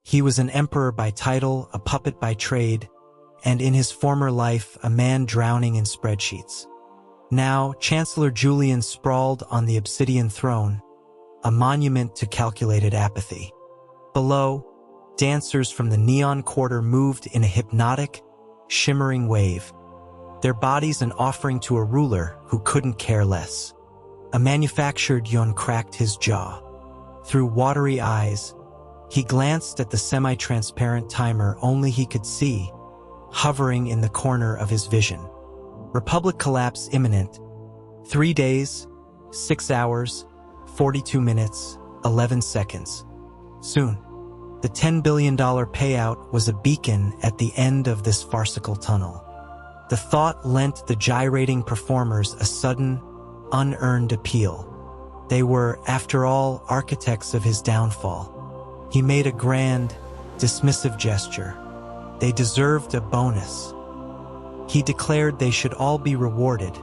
He was an emperor by title, a puppet by trade, and in his former life, a man drowning in spreadsheets. Now, Chancellor Julian sprawled on the obsidian throne, a monument to calculated apathy. Below, dancers from the Neon Quarter moved in a hypnotic, shimmering wave, their bodies an offering to a ruler who couldn't care less. A manufactured Yun cracked his jaw. Through watery eyes, he glanced at the semi-transparent timer only he could see, hovering in the corner of his vision. Republic collapse imminent. 3 days, 6 hours, 42 minutes, 11 seconds. Soon, the $10 billion payout was a beacon at the end of this farcical tunnel. The thought lent the gyrating performers a sudden, unearned appeal. They were, after all, architects of his downfall. He made a grand, dismissive gesture. They deserved a bonus. He declared they should all be rewarded,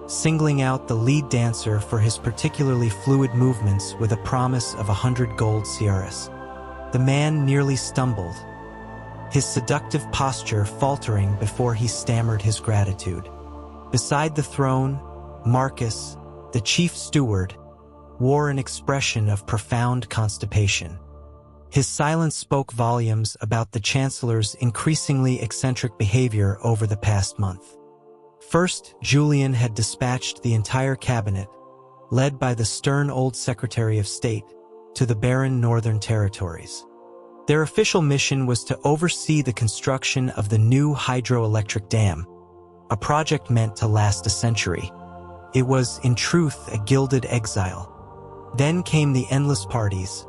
singling out the lead dancer for his particularly fluid movements with a promise of 100 gold CRS. The man nearly stumbled, his seductive posture faltering before he stammered his gratitude. Beside the throne, Marcus, the chief steward, wore an expression of profound constipation. His silence spoke volumes about the Chancellor's increasingly eccentric behavior over the past month. First, Julian had dispatched the entire cabinet, led by the stern old Secretary of State, to the barren northern territories. Their official mission was to oversee the construction of the new hydroelectric dam, a project meant to last a century. It was, in truth, a gilded exile. Then came the endless parties,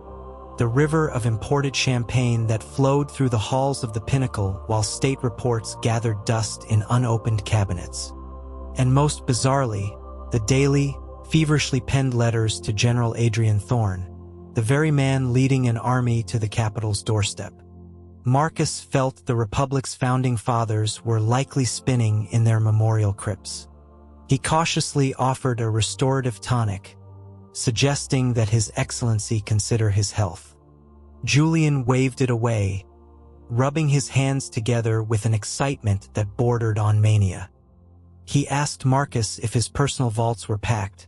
the river of imported champagne that flowed through the halls of the Pinnacle while state reports gathered dust in unopened cabinets. And most bizarrely, the daily, feverishly penned letters to General Adrian Thorne, the very man leading an army to the capital's doorstep. Marcus felt the Republic's founding fathers were likely spinning in their memorial crypts. He cautiously offered a restorative tonic, suggesting that His Excellency consider his health. Julian waved it away, rubbing his hands together with an excitement that bordered on mania. He asked Marcus if his personal vaults were packed,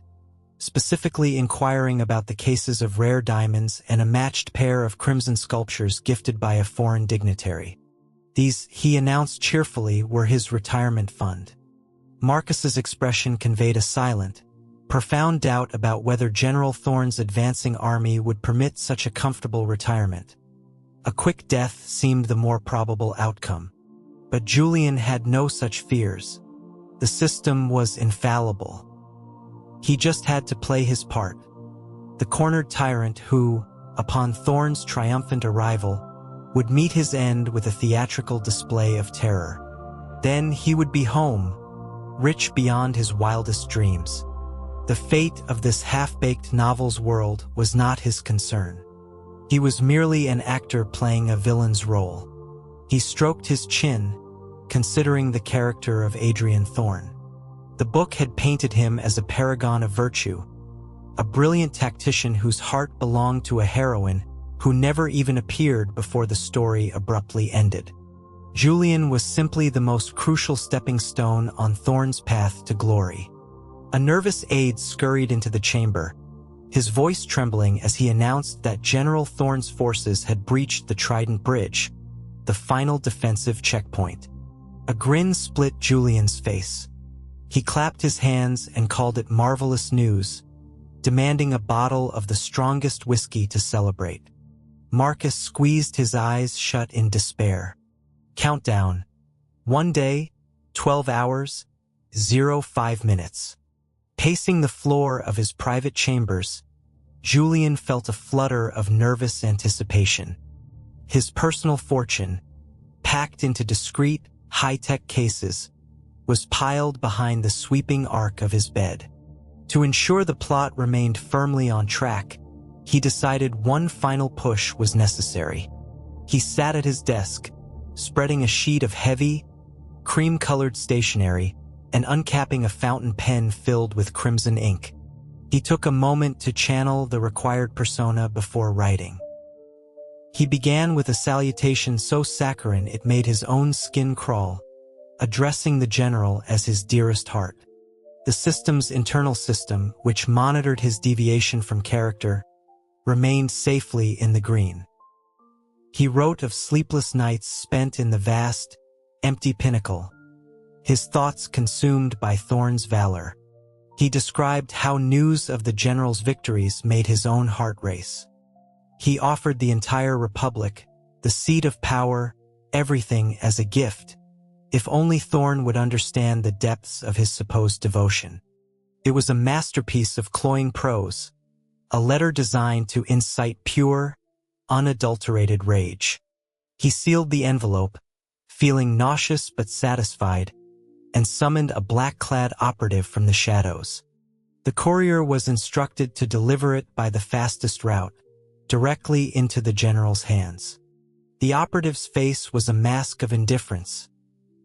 specifically inquiring about the cases of rare diamonds and a matched pair of crimson sculptures gifted by a foreign dignitary. These, he announced cheerfully, were his retirement fund. Marcus's expression conveyed a silent, profound doubt about whether General Thorne's advancing army would permit such a comfortable retirement. A quick death seemed the more probable outcome. But Julian had no such fears. The system was infallible. He just had to play his part. The cornered tyrant who, upon Thorne's triumphant arrival, would meet his end with a theatrical display of terror. Then he would be home, rich beyond his wildest dreams. The fate of this half-baked novel's world was not his concern. He was merely an actor playing a villain's role. He stroked his chin, considering the character of Adrian Thorne. The book had painted him as a paragon of virtue, a brilliant tactician whose heart belonged to a heroine who never even appeared before the story abruptly ended. Julian was simply the most crucial stepping stone on Thorne's path to glory. A nervous aide scurried into the chamber, his voice trembling as he announced that General Thorne's forces had breached the Trident Bridge, the final defensive checkpoint. A grin split Julian's face. He clapped his hands and called it marvelous news, demanding a bottle of the strongest whiskey to celebrate. Marcus squeezed his eyes shut in despair. Countdown. 1 day, 12 hours, 05 minutes. Pacing the floor of his private chambers, Julian felt a flutter of nervous anticipation. His personal fortune, packed into discreet, high-tech cases, was piled behind the sweeping arc of his bed. To ensure the plot remained firmly on track, he decided one final push was necessary. He sat at his desk, spreading a sheet of heavy, cream-colored stationery and uncapping a fountain pen filled with crimson ink. He took a moment to channel the required persona before writing. He began with a salutation so saccharine it made his own skin crawl, addressing the general as his dearest heart. The system's internal system, which monitored his deviation from character, remained safely in the green. He wrote of sleepless nights spent in the vast, empty pinnacle, his thoughts consumed by Thorn's valor. He described how news of the general's victories made his own heart race. He offered the entire republic, the seat of power, everything as a gift, if only Thorn would understand the depths of his supposed devotion. It was a masterpiece of cloying prose, a letter designed to incite pure, unadulterated rage. He sealed the envelope, feeling nauseous but satisfied, and summoned a black-clad operative from the shadows. The courier was instructed to deliver it by the fastest route, directly into the general's hands. The operative's face was a mask of indifference,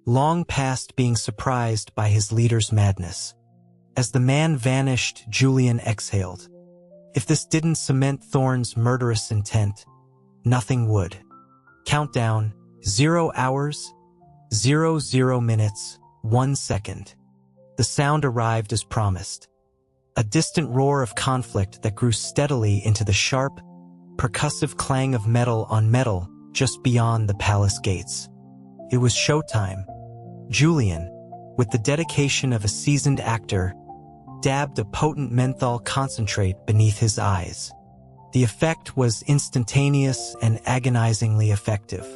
long past being surprised by his leader's madness. As the man vanished, Julian exhaled. If this didn't cement Thorn's murderous intent, nothing would. Countdown, 0 hours, 00 minutes, 1 second. The sound arrived as promised. A distant roar of conflict that grew steadily into the sharp, percussive clang of metal on metal just beyond the palace gates. It was showtime. Julian, with the dedication of a seasoned actor, dabbed a potent menthol concentrate beneath his eyes. The effect was instantaneous and agonizingly effective.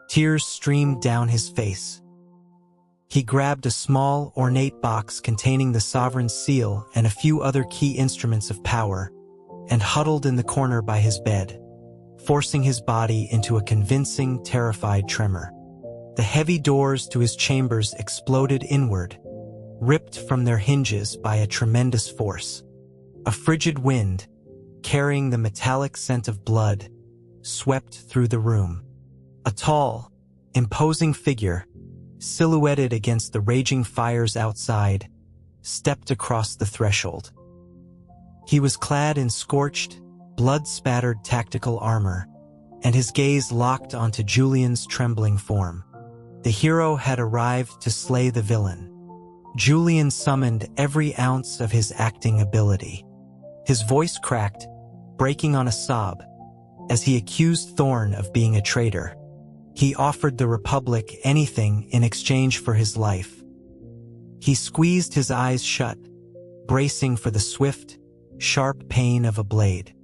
Tears streamed down his face. He grabbed a small, ornate box containing the sovereign's seal and a few other key instruments of power, and huddled in the corner by his bed, forcing his body into a convincing, terrified tremor. The heavy doors to his chambers exploded inward, ripped from their hinges by a tremendous force. A frigid wind, carrying the metallic scent of blood, swept through the room. A tall, imposing figure, silhouetted against the raging fires outside, stepped across the threshold. He was clad in scorched, blood-spattered tactical armor, and his gaze locked onto Julian's trembling form. The hero had arrived to slay the villain. Julian summoned every ounce of his acting ability. His voice cracked, breaking on a sob, as he accused Thorn of being a traitor. He offered the Republic anything in exchange for his life. He squeezed his eyes shut, bracing for the swift, sharp pain of a blade.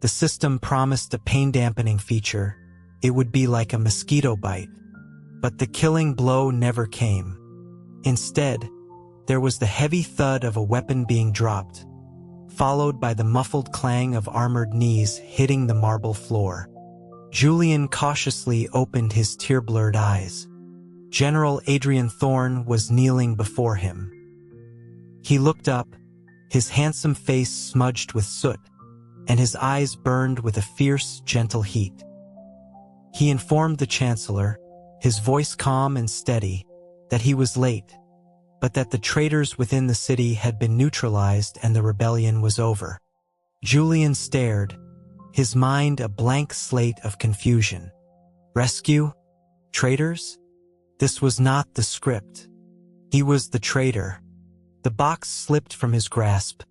The system promised a pain-dampening feature. It would be like a mosquito bite. But the killing blow never came. Instead, there was the heavy thud of a weapon being dropped, followed by the muffled clang of armored knees hitting the marble floor. Julian cautiously opened his tear-blurred eyes. General Adrian Thorn was kneeling before him. He looked up, his handsome face smudged with soot, and his eyes burned with a fierce, gentle heat. He informed the Chancellor, his voice calm and steady, that he was late, but that the traitors within the city had been neutralized and the rebellion was over. Julian stared, his mind a blank slate of confusion. Rescue? Traitors? This was not the script. He was the traitor. The box slipped from his grasp,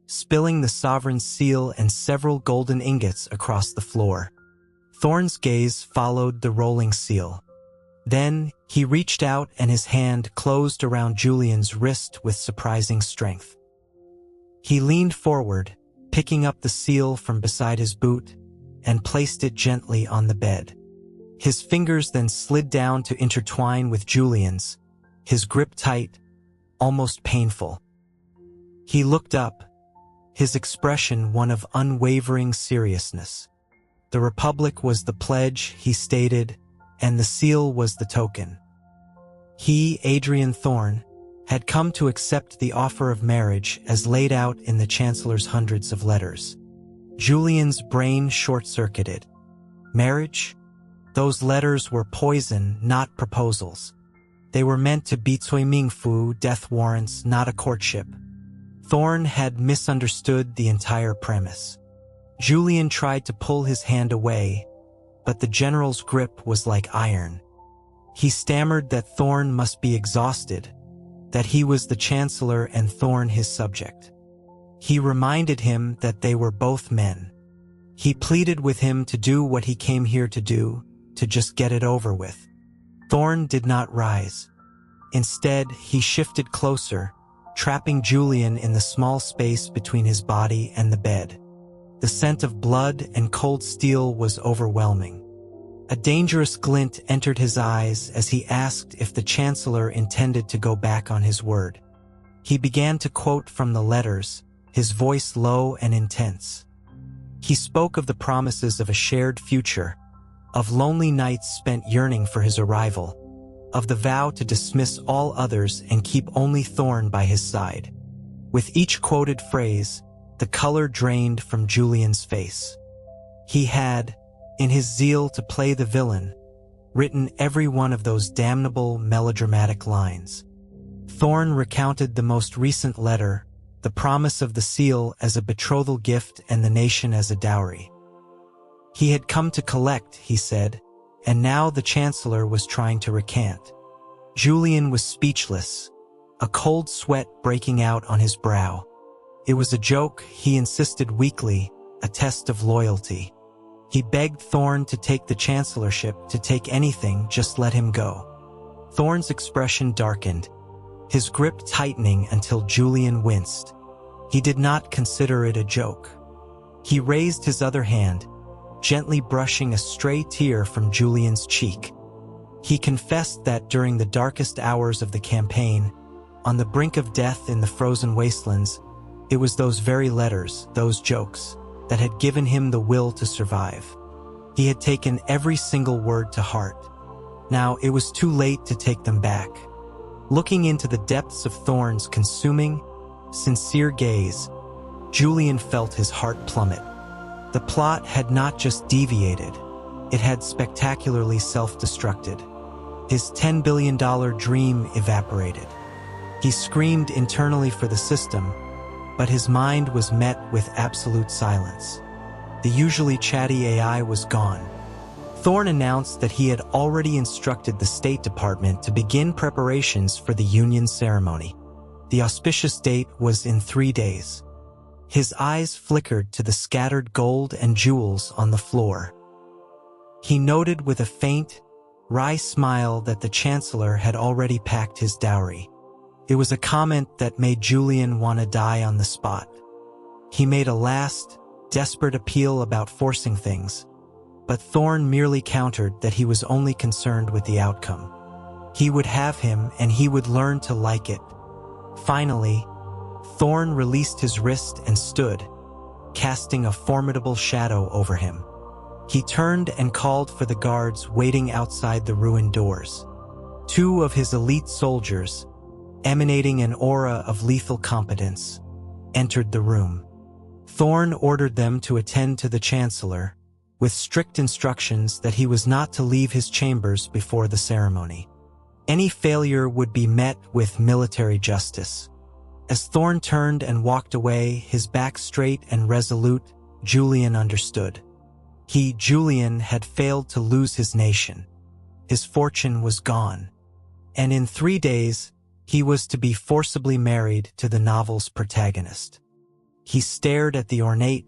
spilling the sovereign's seal and several golden ingots across the floor. Thorn's gaze followed the rolling seal. Then, he reached out and his hand closed around Julian's wrist with surprising strength. He leaned forward, picking up the seal from beside his boot, and placed it gently on the bed. His fingers then slid down to intertwine with Julian's, his grip tight, almost painful. He looked up, his expression one of unwavering seriousness. The Republic was the pledge, he stated, and the seal was the token. He, Adrian Thorn, had come to accept the offer of marriage as laid out in the Chancellor's hundreds of letters. Julian's brain short-circuited. Marriage? Those letters were poison, not proposals. They were meant to be Mingfu, death warrants, not a courtship. Thorn had misunderstood the entire premise. Julian tried to pull his hand away, but the general's grip was like iron. He stammered that Thorn must be exhausted, that he was the chancellor and Thorn his subject. He reminded him that they were both men. He pleaded with him to do what he came here to do, to just get it over with. Thorn did not rise. Instead, he shifted closer, trapping Julian in the small space between his body and the bed. The scent of blood and cold steel was overwhelming. A dangerous glint entered his eyes as he asked if the chancellor intended to go back on his word. He began to quote from the letters, his voice low and intense. He spoke of the promises of a shared future, of lonely nights spent yearning for his arrival, of the vow to dismiss all others and keep only Thorn by his side. With each quoted phrase, the color drained from Julian's face. He had, in his zeal to play the villain, written every one of those damnable melodramatic lines. Thorn recounted the most recent letter, the promise of the seal as a betrothal gift and the nation as a dowry. He had come to collect, he said, and now the chancellor was trying to recant. Julian was speechless, a cold sweat breaking out on his brow. It was a joke, he insisted weakly, a test of loyalty. He begged Thorn to take the chancellorship, to take anything, just let him go. Thorn's expression darkened, his grip tightening until Julian winced. He did not consider it a joke. He raised his other hand, gently brushing a stray tear from Julian's cheek. He confessed that during the darkest hours of the campaign, on the brink of death in the frozen wastelands, it was those very letters, those jokes, that had given him the will to survive. He had taken every single word to heart. Now it was too late to take them back. Looking into the depths of Thorn's consuming, sincere gaze, Julian felt his heart plummet. The plot had not just deviated, it had spectacularly self-destructed. His $10 billion dream evaporated. He screamed internally for the system, but his mind was met with absolute silence. The usually chatty AI was gone. Thorn announced that he had already instructed the State Department to begin preparations for the Union ceremony. The auspicious date was in 3 days. His eyes flickered to the scattered gold and jewels on the floor. He noted with a faint, wry smile that the chancellor had already packed his dowry. It was a comment that made Julian want to die on the spot. He made a last, desperate appeal about forcing things, but Thorn merely countered that he was only concerned with the outcome. He would have him, and he would learn to like it. Finally, Thorn released his wrist and stood, casting a formidable shadow over him. He turned and called for the guards waiting outside the ruined doors. 2 of his elite soldiers, emanating an aura of lethal competence, entered the room. Thorn ordered them to attend to the chancellor, with strict instructions that he was not to leave his chambers before the ceremony. Any failure would be met with military justice. As Thorn turned and walked away, his back straight and resolute, Julian understood. He, Julian, had failed to lose his nation. His fortune was gone. And in 3 days, he was to be forcibly married to the novel's protagonist. He stared at the ornate,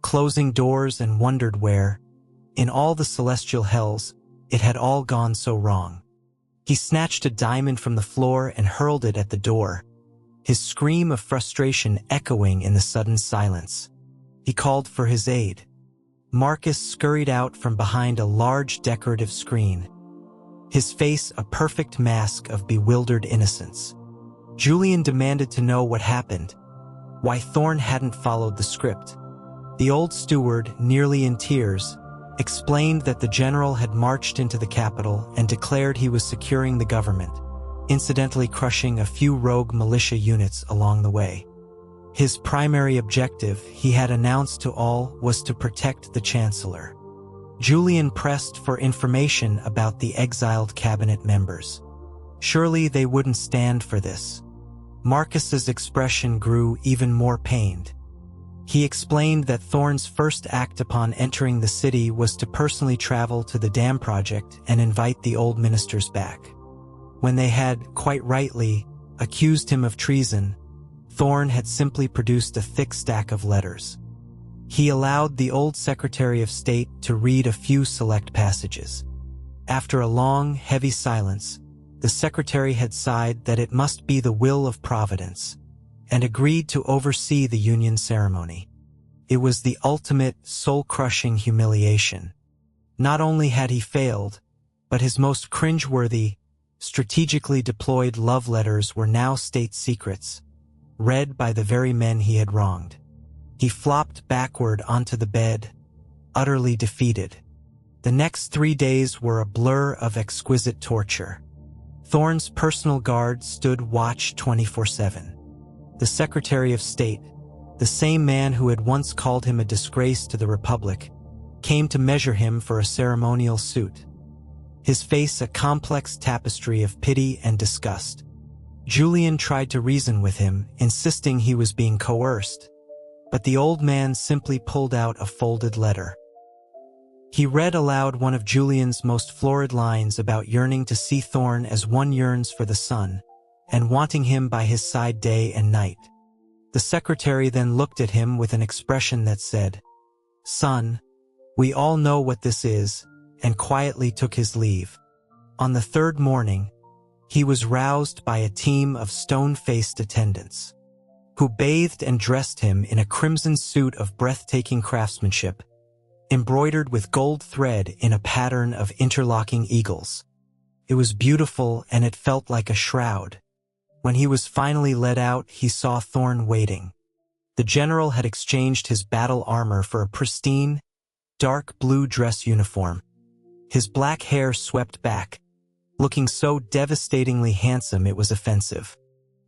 closing doors and wondered where, in all the celestial hells, it had all gone so wrong. He snatched a diamond from the floor and hurled it at the door, his scream of frustration echoing in the sudden silence. He called for his aide. Marcus scurried out from behind a large decorative screen, his face a perfect mask of bewildered innocence. Julian demanded to know what happened, why Thorn hadn't followed the script. The old steward, nearly in tears, explained that the general had marched into the capital and declared he was securing the government, incidentally crushing a few rogue militia units along the way. His primary objective, he had announced to all, was to protect the chancellor. Julian pressed for information about the exiled cabinet members. Surely they wouldn't stand for this. Marcus's expression grew even more pained. He explained that Thorn's first act upon entering the city was to personally travel to the dam project and invite the old ministers back. When they had, quite rightly, accused him of treason, Thorn had simply produced a thick stack of letters. He allowed the old Secretary of State to read a few select passages. After a long, heavy silence, the Secretary had sighed that it must be the will of Providence, and agreed to oversee the union ceremony. It was the ultimate, soul-crushing humiliation. Not only had he failed, but his most cringeworthy, strategically deployed love letters were now state secrets, read by the very men he had wronged. He flopped backward onto the bed, utterly defeated. The next 3 days were a blur of exquisite torture. Thorn's personal guard stood watch 24/7. The Secretary of State, the same man who had once called him a disgrace to the Republic, came to measure him for a ceremonial suit. His face a complex tapestry of pity and disgust. Julian tried to reason with him, insisting he was being coerced, but the old man simply pulled out a folded letter. He read aloud one of Julian's most florid lines about yearning to see Thorn as one yearns for the sun, and wanting him by his side day and night. The secretary then looked at him with an expression that said, "Son, we all know what this is," and quietly took his leave. On the third morning, he was roused by a team of stone-faced attendants, who bathed and dressed him in a crimson suit of breathtaking craftsmanship, embroidered with gold thread in a pattern of interlocking eagles. It was beautiful, and it felt like a shroud. When he was finally led out, he saw Thorn waiting. The general had exchanged his battle armor for a pristine, dark blue dress uniform. His black hair swept back, looking so devastatingly handsome it was offensive.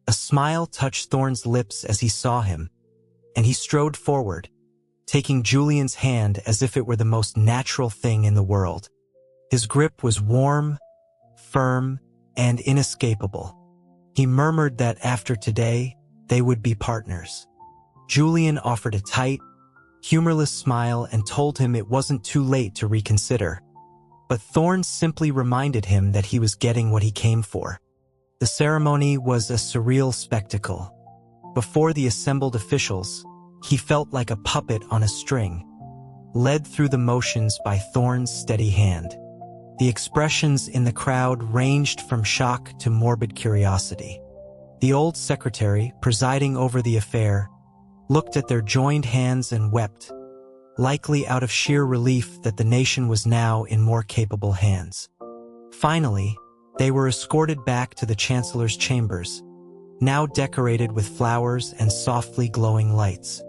A smile touched Thorn's lips as he saw him, and he strode forward, taking Julian's hand as if it were the most natural thing in the world. His grip was warm, firm, and inescapable. He murmured that after today, they would be partners. Julian offered a tight, humorless smile and told him it wasn't too late to reconsider. But Thorn simply reminded him that he was getting what he came for. The ceremony was a surreal spectacle. Before the assembled officials, he felt like a puppet on a string, led through the motions by Thorn's steady hand. The expressions in the crowd ranged from shock to morbid curiosity. The old secretary, presiding over the affair, looked at their joined hands and wept, likely out of sheer relief that the nation was now in more capable hands. Finally, they were escorted back to the chancellor's chambers, now decorated with flowers and softly glowing lights.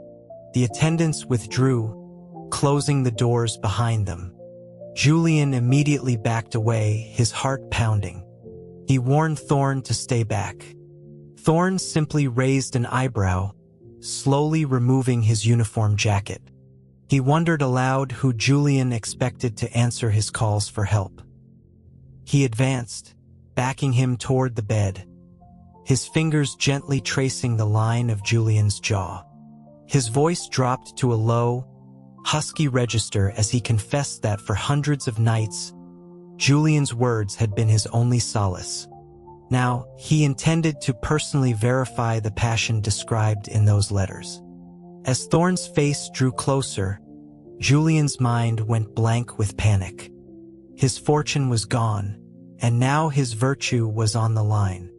The attendants withdrew, closing the doors behind them. Julian immediately backed away, his heart pounding. He warned Thorn to stay back. Thorn simply raised an eyebrow, slowly removing his uniform jacket. He wondered aloud who Julian expected to answer his calls for help. He advanced, backing him toward the bed, his fingers gently tracing the line of Julian's jaw. His voice dropped to a low, husky register as he confessed that for hundreds of nights, Julian's words had been his only solace. Now, he intended to personally verify the passion described in those letters. As Thorn's face drew closer, Julian's mind went blank with panic. His fortune was gone, and now his virtue was on the line.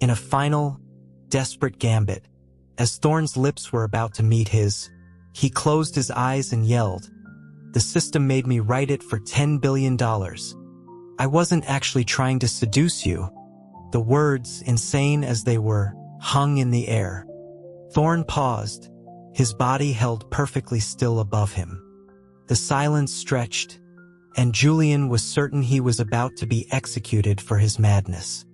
In a final, desperate gambit, as Thorn's lips were about to meet his, he closed his eyes and yelled, "The system made me write it for $10 billion. I wasn't actually trying to seduce you." The words, insane as they were, hung in the air. Thorn paused, his body held perfectly still above him. The silence stretched, and Julian was certain he was about to be executed for his madness.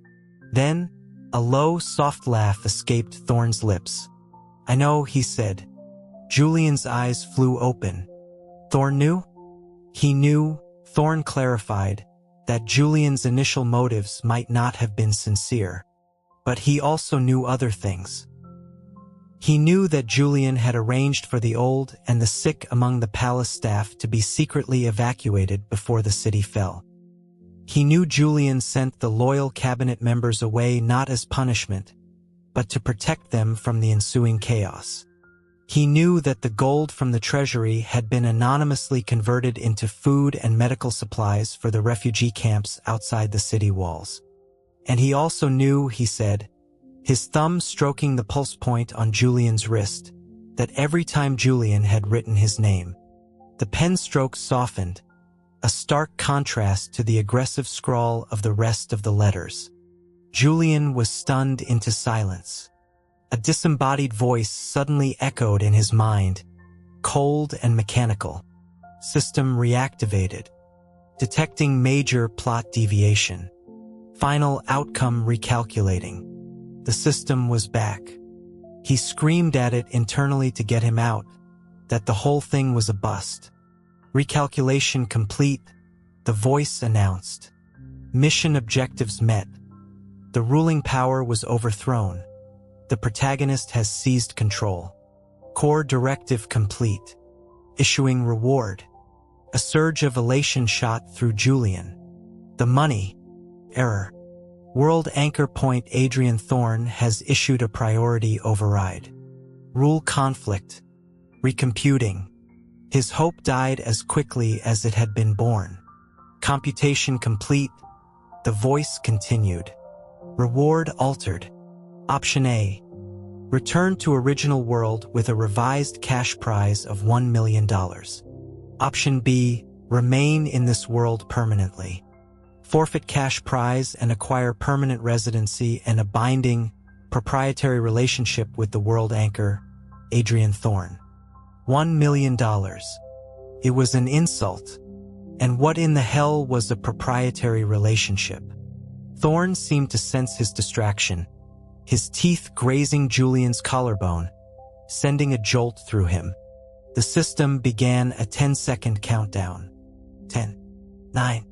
Then, a low, soft laugh escaped Thorn's lips. "I know," he said. Julian's eyes flew open. Thorn knew? He knew, Thorn clarified, that Julian's initial motives might not have been sincere. But he also knew other things. He knew that Julian had arranged for the old and the sick among the palace staff to be secretly evacuated before the city fell. He knew Julian sent the loyal cabinet members away not as punishment, but to protect them from the ensuing chaos. He knew that the gold from the treasury had been anonymously converted into food and medical supplies for the refugee camps outside the city walls. And he also knew, he said, his thumb stroking the pulse point on Julian's wrist, that every time Julian had written his name, the pen stroke softened, a stark contrast to the aggressive scrawl of the rest of the letters. Julian was stunned into silence. A disembodied voice suddenly echoed in his mind, cold and mechanical. System reactivated. Detecting major plot deviation. Final outcome recalculating. The system was back. He screamed at it internally to get him out, that the whole thing was a bust. Recalculation complete, the voice announced. Mission objectives met. The ruling power was overthrown. The protagonist has seized control. Core directive complete. Issuing reward. A surge of elation shot through Julian. The money. Error. World Anchor Point Adrian Thorne has issued a priority override. Rule conflict. Recomputing. His hope died as quickly as it had been born. Computation complete. The voice continued. Reward altered. Option A. Return to original world with a revised cash prize of $1 million. Option B. Remain in this world permanently. Forfeit cash prize and acquire permanent residency and a binding, proprietary relationship with the world anchor, Adrian Thorne. $1 million. It was an insult. And what in the hell was a proprietary relationship? Thorne seemed to sense his distraction, his teeth grazing Julian's collarbone, sending a jolt through him. The system began a 10-second countdown. 10, 9.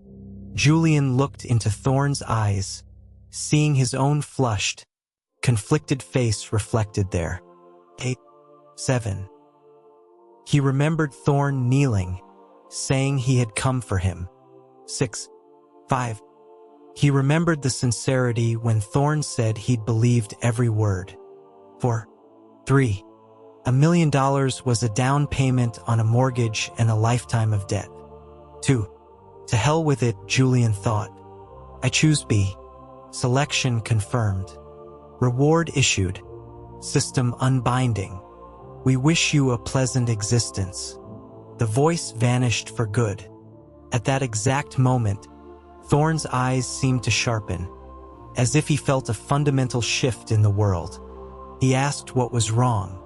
Julian looked into Thorne's eyes, seeing his own flushed, conflicted face reflected there. 8, 7. He remembered Thorne kneeling, saying he had come for him. 6, 5. He remembered the sincerity when Thorne said he'd believed every word. 4, 3. $1 million was a down payment on a mortgage and a lifetime of debt. 2. To hell with it, Julian thought. I choose B. Selection confirmed. Reward issued. System unbinding. We wish you a pleasant existence. The voice vanished for good. At that exact moment, Thorne's eyes seemed to sharpen, as if he felt a fundamental shift in the world. He asked what was wrong.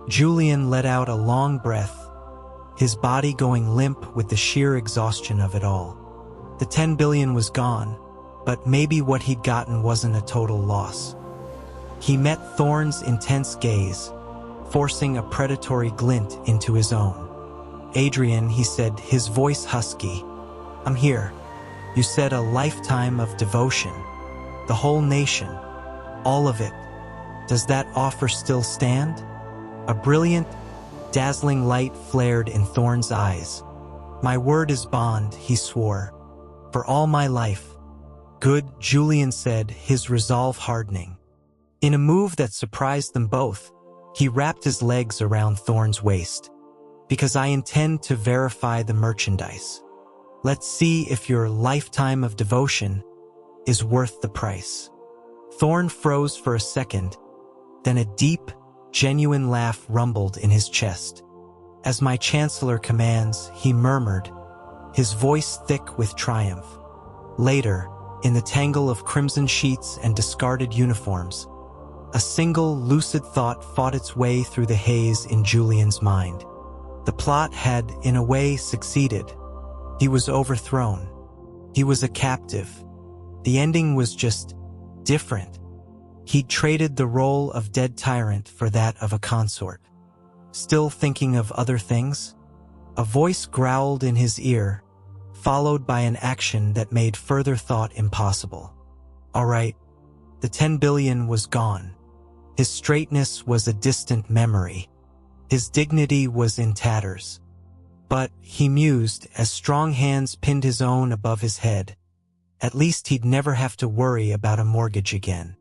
Julian let out a long breath, his body going limp with the sheer exhaustion of it all. The 10 billion was gone, but maybe what he'd gotten wasn't a total loss. He met Thorne's intense gaze, forcing a predatory glint into his own. Adrian, he said, his voice husky. I'm here. You said a lifetime of devotion. The whole nation. All of it. Does that offer still stand? A brilliant, dazzling light flared in Thorne's eyes. My word is bond, he swore. For all my life. Good, Julian said, his resolve hardening. In a move that surprised them both, he wrapped his legs around Thorne's waist. Because I intend to verify the merchandise. Let's see if your lifetime of devotion is worth the price. Thorne froze for a second, then a deep, genuine laugh rumbled in his chest. As my chancellor commands, he murmured, his voice thick with triumph. Later, in the tangle of crimson sheets and discarded uniforms, a single lucid thought fought its way through the haze in Julian's mind. The plot had, in a way, succeeded. He was overthrown. He was a captive. The ending was just different. He'd traded the role of dead tyrant for that of a consort. Still thinking of other things? A voice growled in his ear, followed by an action that made further thought impossible. All right, the 10 billion was gone. His straightness was a distant memory. His dignity was in tatters. But, he mused, as strong hands pinned his own above his head, at least he'd never have to worry about a mortgage again.